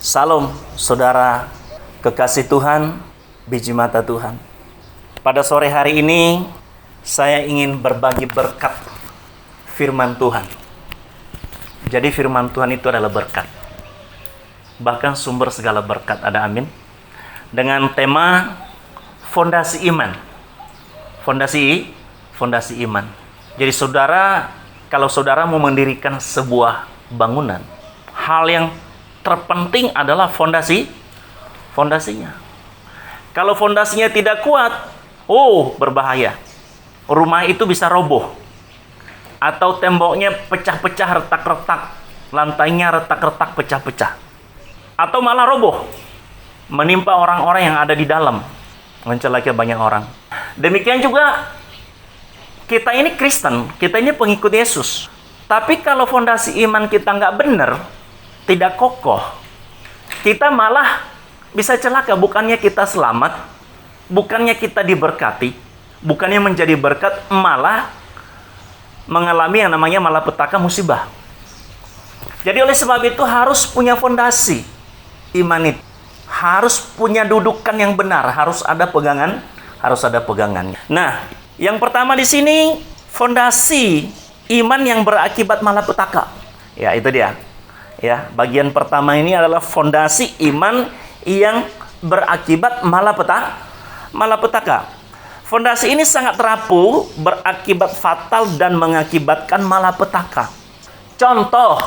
Salam, saudara kekasih Tuhan, biji mata Tuhan. Pada sore hari ini, saya ingin berbagi berkat firman Tuhan. Jadi firman Tuhan itu adalah berkat. Bahkan sumber segala berkat, ada amin. Dengan tema fondasi iman. Fondasi iman. Jadi kalau saudara mau mendirikan sebuah bangunan, hal yang terpenting adalah fondasinya. Kalau fondasinya tidak kuat, berbahaya. Rumah itu bisa roboh. Atau temboknya pecah-pecah, retak-retak. Lantainya retak-retak, pecah-pecah. Atau malah roboh. Menimpa orang-orang yang ada di dalam. Mencelakai banyak orang. Demikian juga, kita ini Kristen. Kita ini pengikut Yesus. Tapi kalau fondasi iman kita nggak benar, tidak kokoh, kita malah bisa celaka. Bukannya kita selamat, bukannya kita diberkati, bukannya menjadi berkat, malah mengalami yang namanya malapetaka, musibah. Jadi oleh sebab itu harus punya fondasi iman itu, harus punya dudukan yang benar, harus ada pegangannya. Nah, yang pertama di sini fondasi iman yang berakibat malapetaka. Ya, itu dia. Ya, bagian pertama ini adalah fondasi iman yang berakibat malapetaka. Fondasi ini sangat rapuh, berakibat fatal dan mengakibatkan malapetaka. Contoh,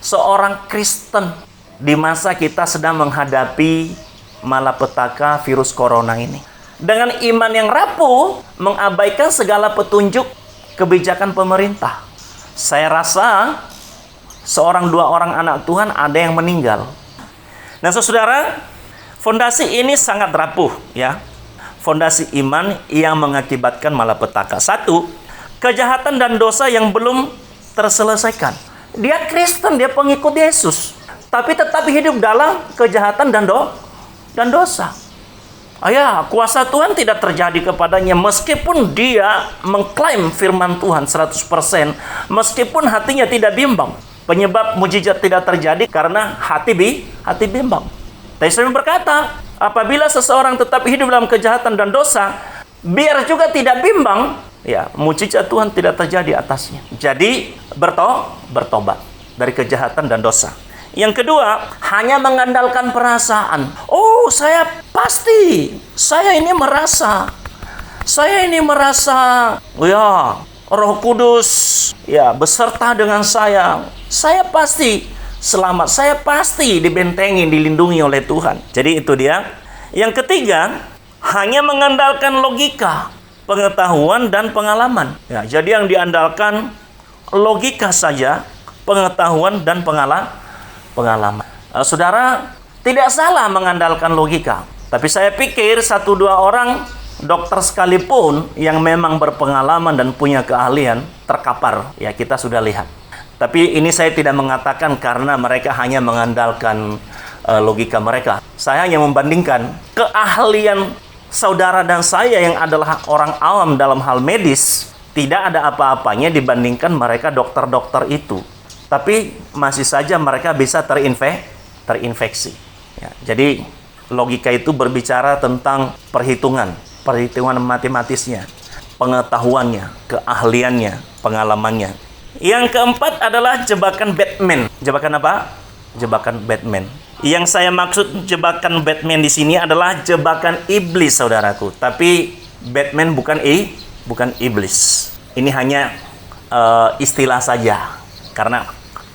seorang Kristen di masa kita sedang menghadapi malapetaka virus corona ini. Dengan iman yang rapuh, mengabaikan segala petunjuk kebijakan pemerintah. Saya rasa seorang dua orang anak Tuhan ada yang meninggal. Nah, saudara, fondasi ini sangat rapuh, ya. Fondasi iman yang mengakibatkan malapetaka. Satu, kejahatan dan dosa yang belum terselesaikan. Dia Kristen, dia pengikut Yesus, tapi tetap hidup dalam kejahatan dan dosa. Kuasa Tuhan tidak terjadi kepadanya meskipun dia mengklaim firman Tuhan 100%, meskipun hatinya tidak bimbang. Penyebab mujizat tidak terjadi karena hati bimbang. Tapi saya berkata, apabila seseorang tetap hidup dalam kejahatan dan dosa, biar juga tidak bimbang, ya, mujizat Tuhan tidak terjadi atasnya. Jadi bertobat dari kejahatan dan dosa. Yang kedua, hanya mengandalkan perasaan. Saya ini merasa, Roh Kudus, ya, beserta dengan saya. Saya pasti selamat, saya pasti dibentengi, dilindungi oleh Tuhan. Jadi itu dia. Yang ketiga, hanya mengandalkan logika, pengetahuan dan pengalaman. Ya, jadi yang diandalkan logika saja, pengetahuan dan pengalaman. Saudara, tidak salah mengandalkan logika. Tapi saya pikir 1-2 orang dokter sekalipun yang memang berpengalaman dan punya keahlian terkapar. Ya, kita sudah lihat. Tapi ini saya tidak mengatakan karena mereka hanya mengandalkan logika mereka. Saya hanya membandingkan keahlian saudara dan saya yang adalah orang awam dalam hal medis. Tidak ada apa-apanya dibandingkan mereka dokter-dokter itu. Tapi masih saja mereka bisa terinfeksi. Ya, jadi logika itu berbicara tentang perhitungan matematisnya, pengetahuannya, keahliannya, pengalamannya. Yang keempat adalah jebakan Batman. Jebakan apa? Jebakan Batman. Yang saya maksud jebakan Batman di sini adalah jebakan iblis, saudaraku. Tapi Batman bukan iblis. Ini hanya istilah saja. Karena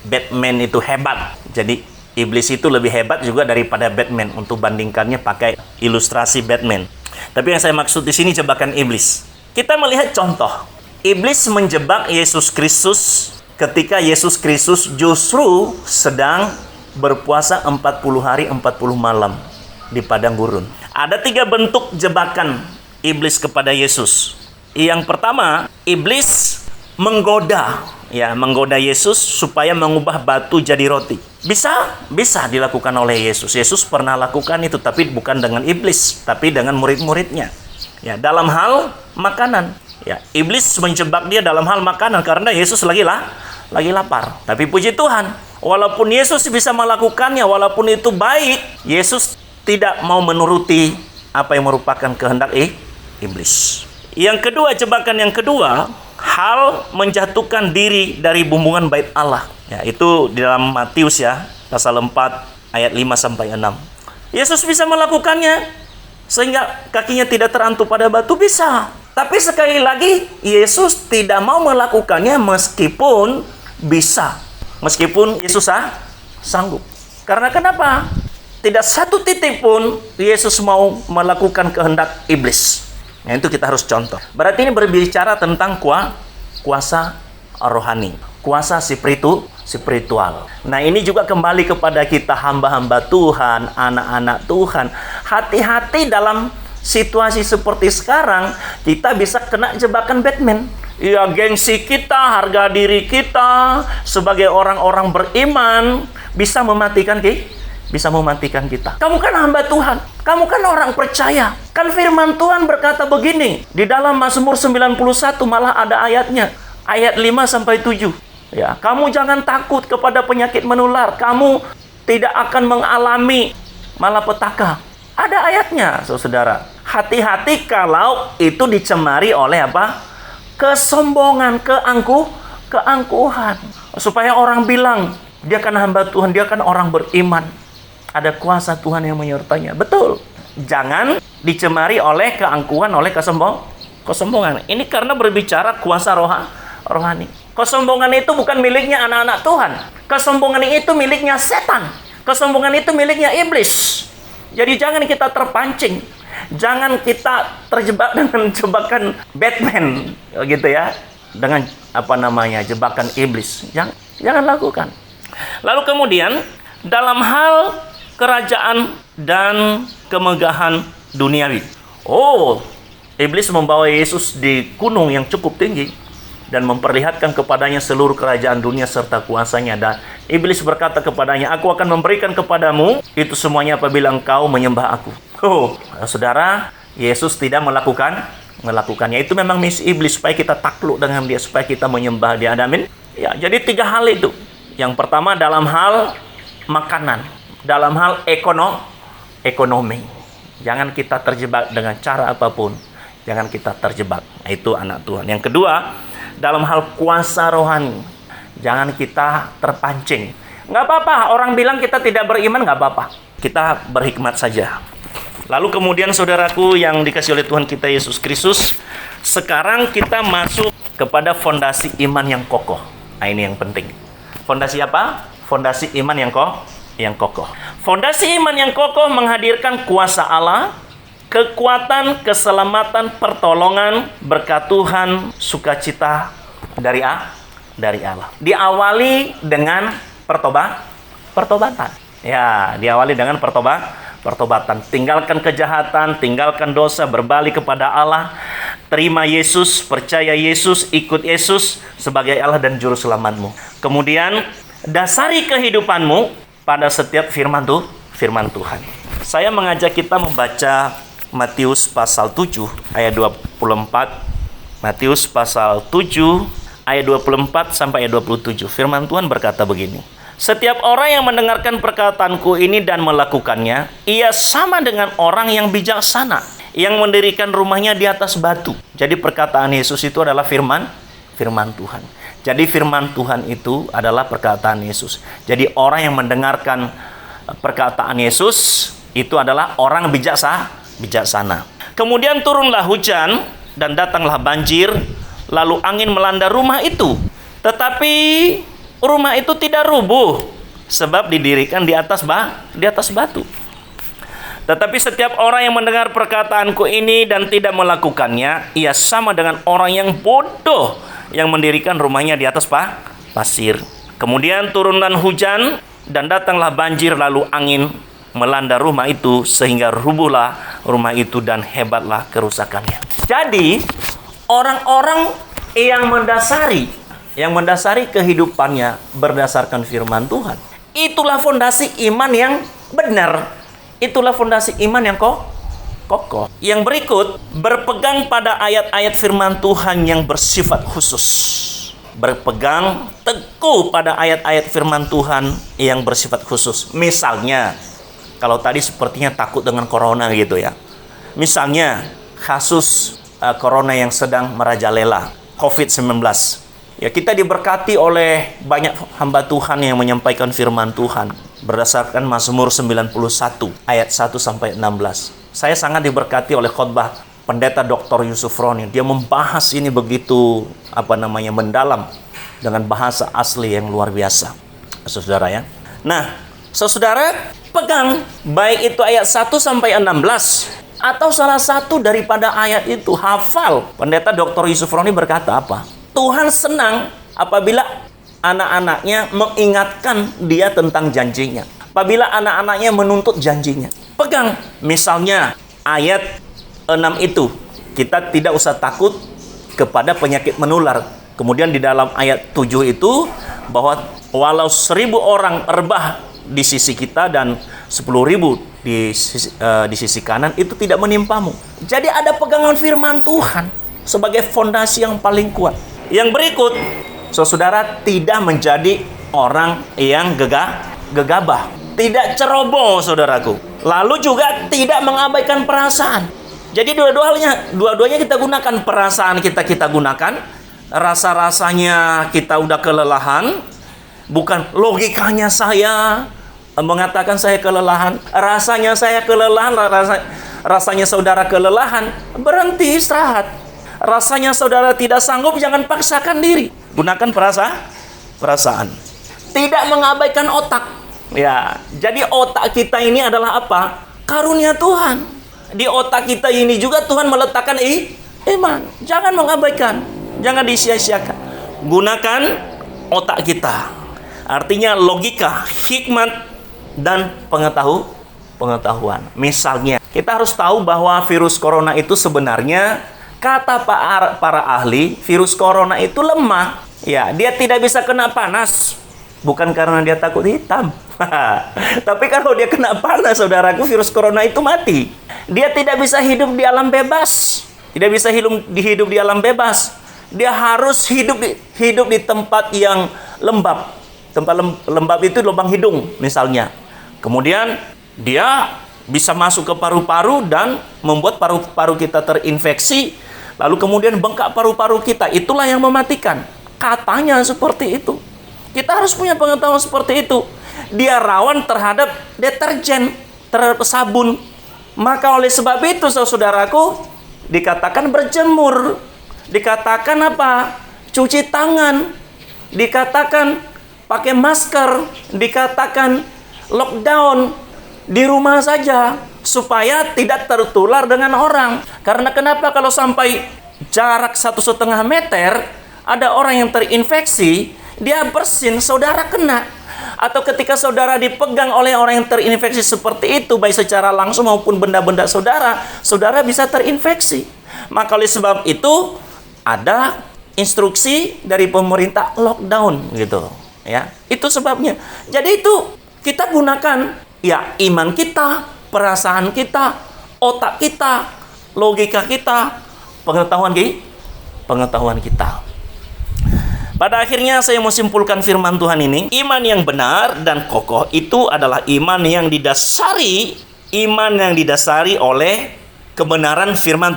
Batman itu hebat. Jadi iblis itu lebih hebat juga daripada Batman untuk bandingkannya pakai ilustrasi Batman. Tapi yang saya maksud di sini jebakan iblis. Kita melihat contoh. Iblis menjebak Yesus Kristus ketika Yesus Kristus justru sedang berpuasa 40 hari 40 malam di padang gurun. Ada 3 bentuk jebakan iblis kepada Yesus. Yang pertama, iblis menggoda Yesus supaya mengubah batu jadi roti. Bisa dilakukan oleh Yesus. Yesus pernah lakukan itu, tapi bukan dengan iblis, tapi dengan murid-muridnya. Ya, dalam hal makanan. Ya, iblis menjebak dia dalam hal makanan karena Yesus lagi lapar. Tapi puji Tuhan, Walaupun Yesus bisa melakukannya, walaupun itu baik, Yesus tidak mau menuruti apa yang merupakan kehendak iblis. Yang kedua, jebakan yang kedua, hal menjatuhkan diri dari bumbungan bait Allah. Ya, itu di dalam Matius ya, pasal 4 ayat 5 sampai 6. Yesus bisa melakukannya sehingga kakinya tidak terantuk pada batu, bisa. Tapi sekali lagi, Yesus tidak mau melakukannya meskipun bisa. Meskipun Yesus sanggup. Karena kenapa? Tidak satu titik pun Yesus mau melakukan kehendak iblis. Nah, itu kita harus contoh. Berarti ini berbicara tentang kuasa rohani, kuasa spiritual. Nah, ini juga kembali kepada kita hamba-hamba Tuhan, anak-anak Tuhan. Hati-hati dalam situasi seperti sekarang, kita bisa kena jebakan Batman. Ya, gengsi kita, harga diri kita sebagai orang-orang beriman bisa mematikan kita. Kamu kan hamba Tuhan, kamu kan orang percaya. Kan firman Tuhan berkata begini, di dalam Mazmur 91 malah ada ayatnya, ayat 5 sampai 7. Ya, kamu jangan takut kepada penyakit menular, kamu tidak akan mengalami malapetaka. Ada ayatnya, saudara. Hati-hati kalau itu dicemari oleh apa? Kesombongan, keangkuhan. Supaya orang bilang, dia kan hamba Tuhan, dia kan orang beriman. Ada kuasa Tuhan yang menyertainya. Betul. Jangan dicemari oleh keangkuhan, oleh kesombongan. Ini karena berbicara kuasa rohani. Kesombongan itu bukan miliknya anak-anak Tuhan. Kesombongan itu miliknya setan. Kesombongan itu miliknya iblis. Jadi jangan kita terpancing. Jangan kita terjebak dengan jebakan Batman, gitu ya. Dengan jebakan iblis. Jangan lakukan. Lalu kemudian dalam hal kerajaan dan kemegahan duniawi. Iblis membawa Yesus di gunung yang cukup tinggi dan memperlihatkan kepadanya seluruh kerajaan dunia serta kuasanya. Dan iblis berkata kepadanya, aku akan memberikan kepadamu itu semuanya apabila engkau menyembah aku. Saudara, Yesus tidak melakukannya. Itu memang misi iblis, supaya kita takluk dengan dia, supaya kita menyembah dia. Amin. Ya, jadi 3 hal itu. Yang pertama dalam hal makanan, dalam hal ekonomi. Jangan kita terjebak dengan cara apapun. Jangan kita terjebak. Itu anak Tuhan. Yang kedua, dalam hal kuasa rohani. Jangan kita terpancing. Nggak apa-apa, orang bilang kita tidak beriman, nggak apa-apa. Kita berhikmat saja. Lalu kemudian saudaraku yang dikasih oleh Tuhan kita Yesus Kristus, sekarang kita masuk kepada fondasi iman yang kokoh. Nah, ini yang penting. Fondasi apa? Fondasi iman yang kokoh. Fondasi iman yang kokoh menghadirkan kuasa Allah, kekuatan, keselamatan, pertolongan, berkat Tuhan, sukacita dari Allah. Diawali dengan pertobatan. Ya, diawali dengan pertobatan. Tinggalkan kejahatan, tinggalkan dosa, berbalik kepada Allah, terima Yesus, percaya Yesus, ikut Yesus sebagai Allah dan juru selamatmu. Kemudian dasari kehidupanmu pada setiap firman Tuhan. Saya mengajak kita membaca Matius pasal 7 ayat 24. Matius pasal 7 ayat 24 sampai ayat 27. Firman Tuhan berkata begini. Setiap orang yang mendengarkan perkataanku ini dan melakukannya, ia sama dengan orang yang bijaksana, yang mendirikan rumahnya di atas batu. Jadi perkataan Yesus itu adalah firman Tuhan. Jadi firman Tuhan itu adalah perkataan Yesus. Jadi orang yang mendengarkan perkataan Yesus itu adalah orang bijaksana. Kemudian turunlah hujan dan datanglah banjir, lalu angin melanda rumah itu. Tetapi rumah itu tidak rubuh, sebab didirikan di atas batu. Tetapi setiap orang yang mendengar perkataanku ini dan tidak melakukannya, ia sama dengan orang yang bodoh yang mendirikan rumahnya di atas pasir. Kemudian turunlah hujan dan datanglah banjir, lalu angin melanda rumah itu sehingga rubuhlah rumah itu dan hebatlah kerusakannya. Jadi orang-orang yang mendasari kehidupannya berdasarkan firman Tuhan, itulah fondasi iman yang benar. Itulah fondasi iman yang kokoh. Yang berikut berpegang pada ayat-ayat firman Tuhan yang bersifat khusus. berpegang teguh pada ayat-ayat firman Tuhan yang bersifat khusus. Misalnya, kalau tadi sepertinya takut dengan corona gitu ya. Misalnya, kasus corona yang sedang merajalela, COVID-19. Ya, kita diberkati oleh banyak hamba Tuhan yang menyampaikan firman Tuhan berdasarkan Mazmur 91 ayat 1 sampai 16. Saya sangat diberkati oleh khotbah Pendeta Dr. Yusuf Roni. Dia membahas ini begitu mendalam dengan bahasa asli yang luar biasa. Saudara ya. Nah, saudara pegang baik itu ayat 1 sampai 16 atau salah satu daripada ayat itu, hafal. Pendeta Dr. Yusuf Roni berkata apa? Tuhan senang apabila anak-anaknya mengingatkan dia tentang janjinya. Apabila anak-anaknya menuntut janjinya. Pegang. Misalnya ayat 6 itu, kita tidak usah takut kepada penyakit menular. Kemudian di dalam ayat 7 itu, bahwa walau 1.000 orang rebah di sisi kita dan 10.000 di sisi kanan, itu tidak menimpamu. Jadi ada pegangan firman Tuhan sebagai fondasi yang paling kuat. Yang berikut, saudara tidak menjadi orang yang gegabah, tidak ceroboh, saudaraku. Lalu juga tidak mengabaikan perasaan. Jadi dua-duanya kita gunakan. Perasaan kita gunakan, rasa-rasanya kita udah kelelahan, bukan logikanya saya mengatakan saya kelelahan, rasanya saya kelelahan, rasanya saudara kelelahan, berhenti istirahat. Rasanya saudara tidak sanggup, jangan paksakan diri. Gunakan perasaan. Tidak mengabaikan otak. Ya, jadi otak kita ini adalah apa? Karunia Tuhan. Di otak kita ini juga Tuhan meletakkan iman. Jangan mengabaikan, jangan disia-siakan. Gunakan otak kita. Artinya logika, hikmat, dan pengetahuan. Misalnya, kita harus tahu bahwa virus corona itu sebenarnya, kata para ahli, virus corona itu lemah. Ya, dia tidak bisa kena panas. Bukan karena dia takut hitam. Tapi kalau dia kena panas, saudaraku, virus corona itu mati. Dia tidak bisa hidup di alam bebas. Tidak bisa hidup di alam bebas. Dia harus hidup di tempat yang lembab. Tempat lembab itu lubang hidung misalnya. Kemudian dia bisa masuk ke paru-paru dan membuat paru-paru kita terinfeksi. Lalu kemudian bengkak paru-paru kita. Itulah yang mematikan. Katanya seperti itu. Kita harus punya pengetahuan seperti itu. Dia rawan terhadap deterjen, terhadap sabun. Maka oleh sebab itu, saudaraku, dikatakan berjemur. Dikatakan apa? Cuci tangan. Dikatakan pakai masker. Dikatakan lockdown di rumah saja. Supaya tidak tertular dengan orang. Karena kenapa? Kalau sampai jarak 1,5 meter, ada orang yang terinfeksi, dia bersin, saudara kena. Atau ketika saudara dipegang oleh orang yang terinfeksi seperti itu, baik secara langsung maupun benda-benda saudara bisa terinfeksi. Maka oleh sebab itu, ada instruksi dari pemerintah lockdown gitu. Ya, itu sebabnya. Jadi itu kita gunakan ya iman kita, perasaan kita, otak kita, logika kita, pengetahuan kita. Pada akhirnya saya mau simpulkan firman Tuhan ini, iman yang benar dan kokoh itu adalah iman yang didasari oleh kebenaran firman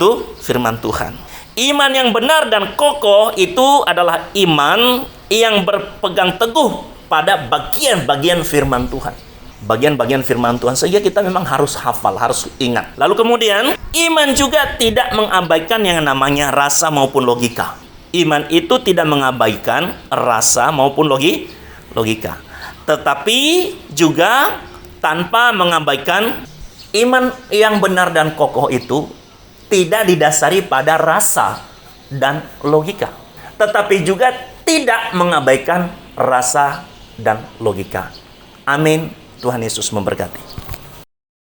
Tuhan. Iman yang benar dan kokoh itu adalah iman yang berpegang teguh pada bagian-bagian firman Tuhan. Bagian-bagian firman Tuhan, sehingga kita memang harus hafal, harus ingat. Lalu kemudian, iman juga tidak mengabaikan yang namanya rasa maupun logika. Iman itu tidak mengabaikan rasa maupun logika. Tetapi juga tanpa mengabaikan iman yang benar dan kokoh itu tidak didasari pada rasa dan logika. Tetapi juga tidak mengabaikan rasa dan logika. Amin. Tuhan Yesus memberkati.